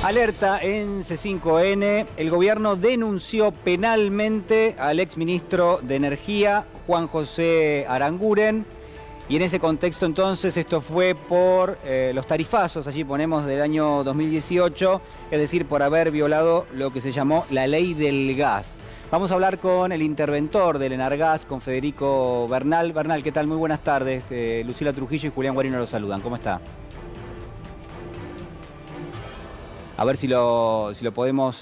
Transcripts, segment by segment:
Alerta en C5N, el gobierno denunció penalmente al exministro de Energía, Juan José Aranguren, y en ese contexto entonces esto fue por los tarifazos, allí ponemos del año 2018, es decir, por haber violado lo que se llamó la ley del gas. Vamos a hablar con el interventor del Enargas, con Federico Bernal. Bernal, ¿qué tal? Muy buenas tardes. Lucila Trujillo y Julián Guarino los saludan. ¿Cómo está? A ver si lo podemos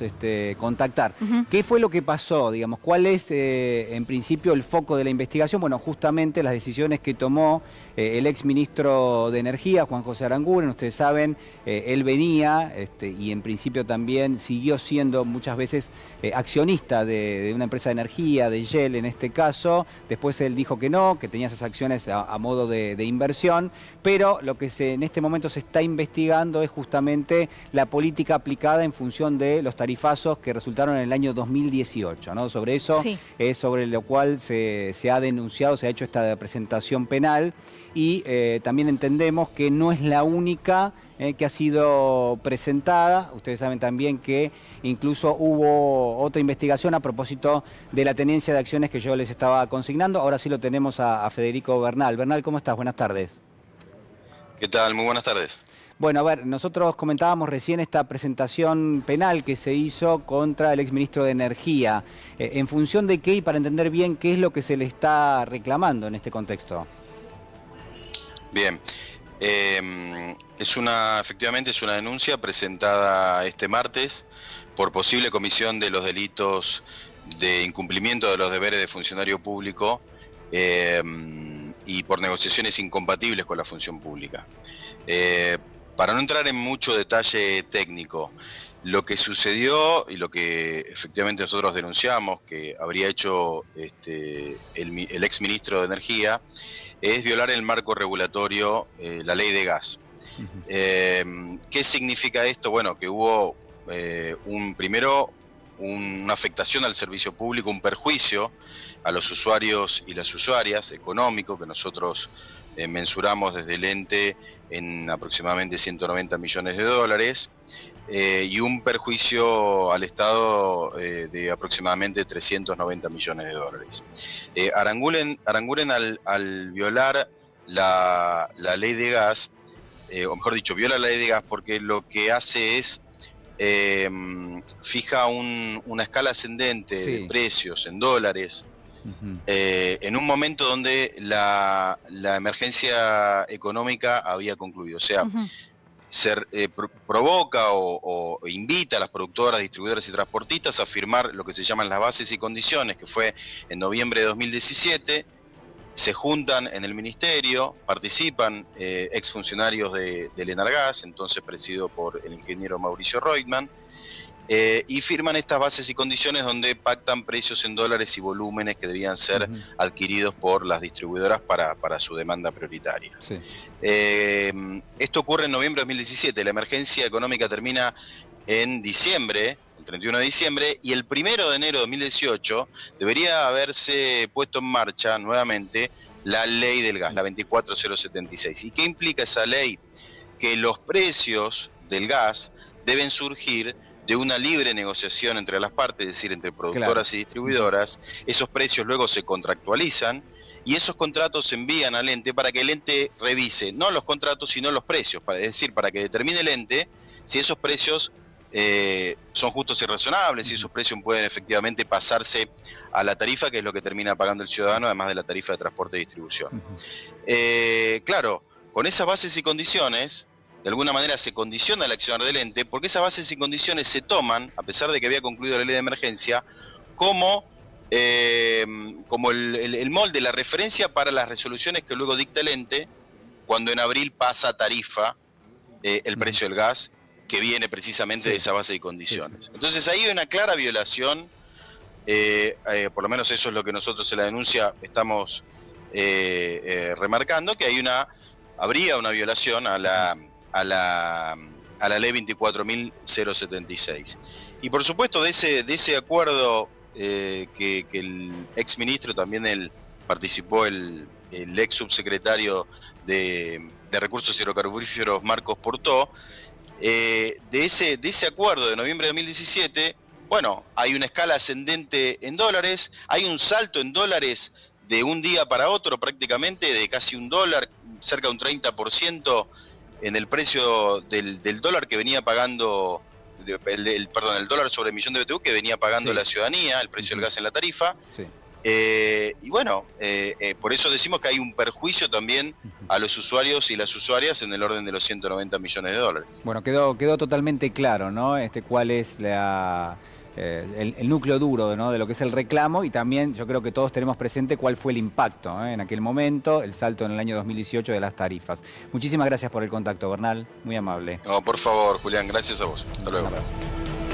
contactar. ¿Qué fue lo que pasó, digamos? ¿Cuál es, en principio, el foco de la investigación? Bueno, justamente las decisiones que tomó el exministro de Energía, Juan José Aranguren. Ustedes saben, él venía y en principio también siguió siendo muchas veces accionista de una empresa de energía, de Shell en este caso. Después él dijo que no, que tenía esas acciones a modo de inversión, pero lo que en este momento se está investigando es justamente la política aplicada en función de los tarifazos que resultaron en el año 2018, ¿no? Sobre eso Sí. es sobre lo cual se ha denunciado, se ha hecho esta presentación penal y también entendemos que no es la única que ha sido presentada. Ustedes saben también que incluso hubo otra investigación a propósito de la tenencia de acciones que yo les estaba consignando. Ahora sí lo tenemos a Federico Bernal. Bernal, ¿cómo estás? Buenas tardes. ¿Qué tal? Muy buenas tardes. Bueno, a ver, nosotros comentábamos recién esta presentación penal que se hizo contra el exministro de Energía. ¿En función de qué y para entender bien qué es lo que se le está reclamando en este contexto? Bien. Efectivamente es una denuncia presentada este martes por posible comisión de los delitos de incumplimiento de los deberes de funcionario público y por negociaciones incompatibles con la función pública. Para no entrar en mucho detalle técnico, lo que sucedió y lo que efectivamente nosotros denunciamos que habría hecho el exministro de Energía es violar el marco regulatorio, la ley de gas. ¿Qué significa esto? Bueno, que hubo una afectación al servicio público, un perjuicio a los usuarios y las usuarias económico que nosotros mensuramos desde el ente en aproximadamente 190 millones de dólares y un perjuicio al Estado de aproximadamente 390 millones de dólares. Aranguren al violar la ley de gas, o mejor dicho, viola la ley de gas porque lo que hace es fija una escala ascendente de precios en dólares. En un momento donde la emergencia económica había concluido. O sea, provoca o invita a las productoras, distribuidoras y transportistas a firmar lo que se llaman las bases y condiciones, que fue en noviembre de 2017. Se juntan en el ministerio, participan exfuncionarios del Enargas, entonces presidido por el ingeniero Mauricio Reutemann, y firman estas bases y condiciones donde pactan precios en dólares y volúmenes que debían ser adquiridos por las distribuidoras para su demanda prioritaria. Sí. Esto ocurre en noviembre de 2017, la emergencia económica termina en diciembre, el 31 de diciembre, y el 1 de enero de 2018 debería haberse puesto en marcha nuevamente la ley del gas, la 24076. ¿Y qué implica esa ley? Que los precios del gas deben surgir de una libre negociación entre las partes, es decir, entre productoras y distribuidoras. Esos precios luego se contractualizan y esos contratos se envían al ente para que el ente revise no los contratos sino los precios, es decir, para que determine el ente si esos precios son justos y razonables, si esos precios pueden efectivamente pasarse a la tarifa, que es lo que termina pagando el ciudadano, además de la tarifa de transporte y distribución. Claro, con esas bases y condiciones, de alguna manera se condiciona el accionar del ente, porque esas bases y condiciones se toman, a pesar de que había concluido la ley de emergencia, como el molde, la referencia para las resoluciones que luego dicta el ente, cuando en abril pasa a tarifa el precio del gas, que viene precisamente de esa base y condiciones. Entonces ahí hay una clara violación, por lo menos eso es lo que nosotros en la denuncia estamos remarcando, que habría una violación a la ley 24.076. Y por supuesto de ese acuerdo que el exministro, también participó el ex subsecretario de Recursos Hidrocarburíferos Marcos Portó, de ese acuerdo de noviembre de 2017, bueno, hay una escala ascendente en dólares, hay un salto en dólares de un día para otro prácticamente, de casi $1, cerca de un 30% en el precio del dólar que venía pagando, el dólar sobre emisión de BTU que venía pagando la ciudadanía, el precio del gas en la tarifa. Sí. Y bueno, por eso decimos que hay un perjuicio también a los usuarios y las usuarias en el orden de los 190 millones de dólares. Bueno, quedó totalmente claro, ¿no? Cuál es el núcleo duro, ¿no?, de lo que es el reclamo, y también yo creo que todos tenemos presente cuál fue el impacto, ¿eh?, en aquel momento, el salto en el año 2018 de las tarifas. Muchísimas gracias por el contacto, Bernal, muy amable. No, por favor, Julián, gracias a vos. Hasta luego. Un abrazo.